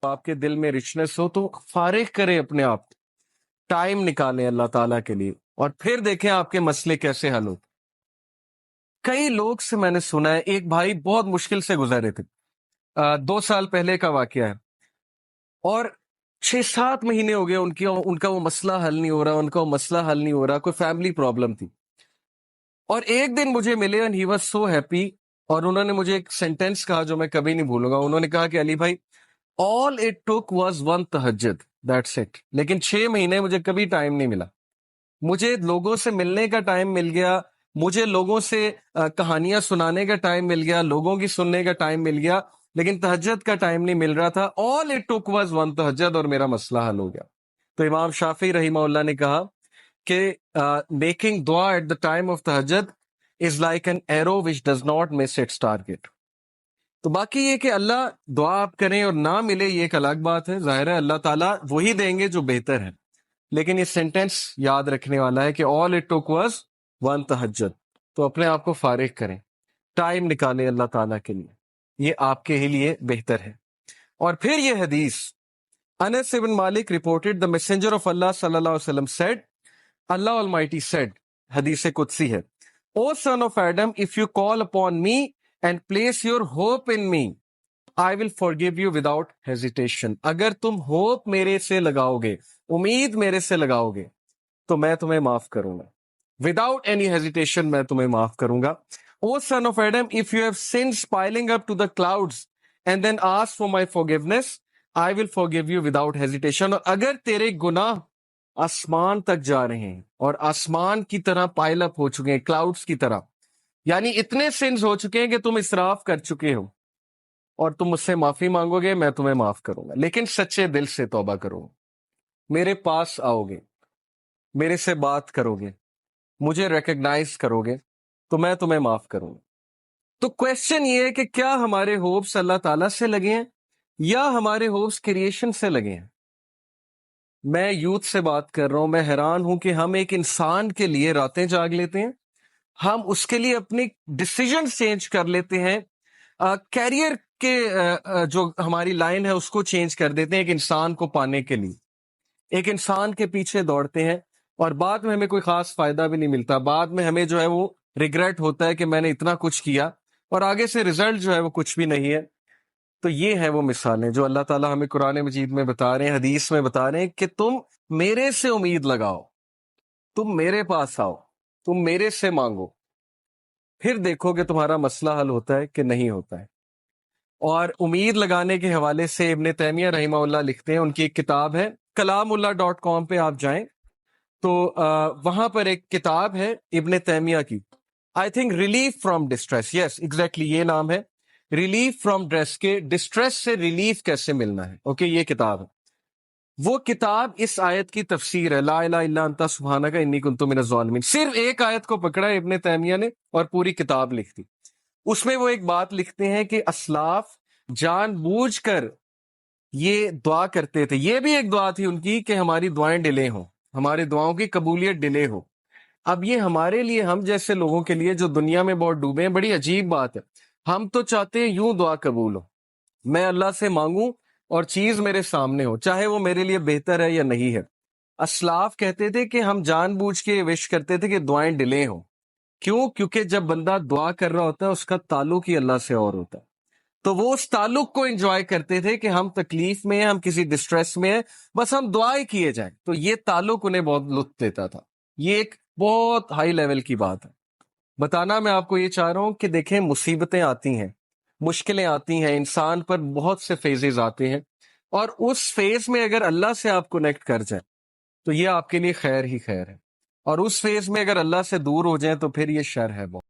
آپ کے دل میں رچنس ہو تو فارغ کریں اپنے آپ، ٹائم نکالیں اللہ تعالیٰ کے لیے، اور پھر دیکھیں آپ کے مسئلے کیسے حل ہوتے۔ کئی لوگ سے میں نے سنا ہے، ایک بھائی بہت مشکل سے گزرے تھے، 2 سال پہلے کا واقعہ ہے، اور 6-7 مہینے ہو گئے ان کا وہ مسئلہ حل نہیں ہو رہا، ان کا وہ مسئلہ حل نہیں ہو رہا، کوئی فیملی پرابلم تھی۔ اور ایک دن مجھے ملے and he was so happy، اور انہوں نے مجھے ایک سینٹینس کہا جو میں کبھی نہیں بھولوں گا۔ انہوں نے کہا کہ علی بھائی، all it took was one تہجد، that's it۔ لیکن 6 مہینے مجھے کبھی ٹائم نہیں ملا، مجھے لوگوں سے ملنے کا ٹائم مل گیا، مجھے لوگوں سے کہانیاں سنانے کا ٹائم مل گیا، لوگوں کی سننے کا ٹائم مل گیا، لیکن تہجد کا ٹائم نہیں مل رہا تھا۔ all it took was one تہجد، اور میرا مسئلہ حل ہو گیا۔ تو امام شافعی رحمہ اللہ نے کہا کہ میکنگ دعا ایٹ دا ٹائم آف تہجد is like an arrow which does not miss its target. تو باقی یہ کہ اللہ دعا آپ کریں اور نہ ملے، یہ ایک الگ بات ہے، ظاہر ہے اللہ تعالیٰ وہی دیں گے جو بہتر ہے، لیکن یہ سینٹینس یاد رکھنے والا ہے کہ all it took was one تہجد۔ تو اپنے آپ کو فارغ کریں، ٹائم نکالیں اللہ تعالیٰ کے لیے، یہ آپ کے ہی لیے بہتر ہے۔ اور پھر یہ حدیث، انس بن مالک reported the messenger of Allah صلی اللہ علیہ وسلم said، Allah Almighty said، حدیث قدسی ہے، O son of Adam, if you call upon me and place your hope in me, I will forgive you without hesitation۔ اگر تم ہوپ میرے سے لگاؤ گے، امید میرے سے لگاؤ گے، تو میں تمہیں معاف کروں گا، without any hesitation میں تمہیں معاف کروں گا۔ O son of Adam, if you have sins piling up to the clouds and then ask for my forgiveness, I will forgive you without hesitation۔ اور اگر تیرے گناہ آسمان تک جا رہے ہیں اور آسمان کی طرح پائل اپ ہو چکے ہیں، کلاؤڈز کی طرح، یعنی اتنے سنز ہو چکے ہیں کہ تم اسراف کر چکے ہو، اور تم مجھ سے معافی مانگو گے، میں تمہیں معاف کروں گا، لیکن سچے دل سے توبہ کرو، میرے پاس آؤ گے، میرے سے بات کرو گے، مجھے ریکگنائز کرو گے، تو میں تمہیں معاف کروں گا۔ تو کویسچن یہ ہے کہ کیا ہمارے ہوپس اللہ تعالیٰ سے لگے ہیں یا ہمارے ہوپس کریشن سے لگے ہیں؟ میں یوتھ سے بات کر رہا ہوں، میں حیران ہوں کہ ہم ایک انسان کے لیے راتیں جاگ لیتے ہیں، ہم اس کے لیے اپنی ڈیسیجن چینج کر لیتے ہیں، کیریئر کے جو ہماری لائن ہے اس کو چینج کر دیتے ہیں ایک انسان کو پانے کے لیے، ایک انسان کے پیچھے دوڑتے ہیں، اور بعد میں ہمیں کوئی خاص فائدہ بھی نہیں ملتا، بعد میں ہمیں جو ہے وہ ریگریٹ ہوتا ہے کہ میں نے اتنا کچھ کیا اور آگے سے ریزلٹ جو ہے وہ کچھ بھی نہیں ہے۔ تو یہ ہیں وہ مثالیں جو اللہ تعالیٰ ہمیں قرآن مجید میں بتا رہے ہیں، حدیث میں بتا رہے ہیں کہ تم میرے سے امید لگاؤ، تم میرے پاس آؤ، تم میرے سے مانگو، پھر دیکھو کہ تمہارا مسئلہ حل ہوتا ہے کہ نہیں ہوتا ہے۔ اور امید لگانے کے حوالے سے ابن تیمیہ رحمہ اللہ لکھتے ہیں، ان کی ایک کتاب ہے کلام اللہ .com پہ آپ جائیں تو وہاں پر ایک کتاب ہے ابن تیمیہ کی، I think relief from distress, yes exactly یہ نام ہے، ریلیف فرام ڈسٹریس، کے ڈسٹریس سے ریلیف کیسے ملنا ہے، اوکے یہ کتاب ہے۔ وہ کتاب اس آیت کی تفسیر ہے، لا الہ الا انت سبحانک انی کنت من الظالمین، صرف ایک آیت کو پکڑا ہے ابن تیمیہ نے اور پوری کتاب لکھ دی۔ اس میں وہ ایک بات لکھتے ہیں کہ اسلاف جان بوجھ کر یہ دعا کرتے تھے، یہ بھی ایک دعا تھی ان کی کہ ہماری دعائیں ڈیلے ہوں، ہماری دعاؤں کی قبولیت ڈیلے ہو۔ اب یہ ہمارے لیے، ہم جیسے لوگوں کے لیے جو دنیا میں بہت ڈوبے ہیں، بڑی عجیب بات ہے۔ ہم تو چاہتے ہیں یوں دعا قبول ہو، میں اللہ سے مانگوں اور چیز میرے سامنے ہو، چاہے وہ میرے لیے بہتر ہے یا نہیں ہے۔ اسلاف کہتے تھے کہ ہم جان بوجھ کے وش کرتے تھے کہ دعائیں ڈیلے ہوں، کیوں؟ کیونکہ جب بندہ دعا کر رہا ہوتا ہے اس کا تعلق ہی اللہ سے اور ہوتا ہے، تو وہ اس تعلق کو انجوائے کرتے تھے کہ ہم تکلیف میں ہیں، ہم کسی ڈسٹریس میں ہیں، بس ہم دعائیں کیے جائیں، تو یہ تعلق انہیں بہت لطف دیتا تھا۔ یہ ایک بہت ہائی لیول کی بات ہے۔ بتانا میں آپ کو یہ چاہ رہا ہوں کہ دیکھیں، مصیبتیں آتی ہیں، مشکلیں آتی ہیں، انسان پر بہت سے فیزز آتے ہیں، اور اس فیز میں اگر اللہ سے آپ کنیکٹ کر جائیں تو یہ آپ کے لیے خیر ہی خیر ہے، اور اس فیز میں اگر اللہ سے دور ہو جائیں تو پھر یہ شر ہے بہت۔